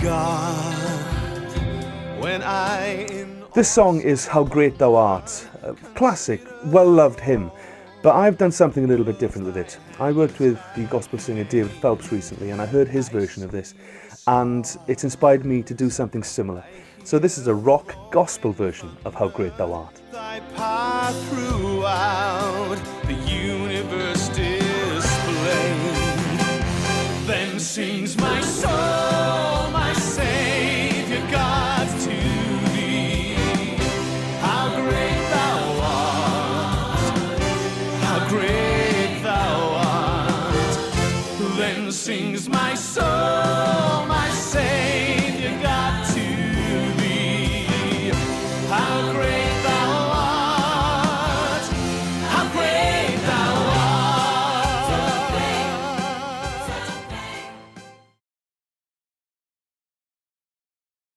God when This song is How Great Thou Art, a classic, well-loved hymn, but I've done something a little bit different with it. I worked with the gospel singer David Phelps recently, and I heard his version of this, and it's inspired me to do something similar. So this is a rock gospel version of How Great Thou Art. thy path throughout the universe displayed, then sings my soul.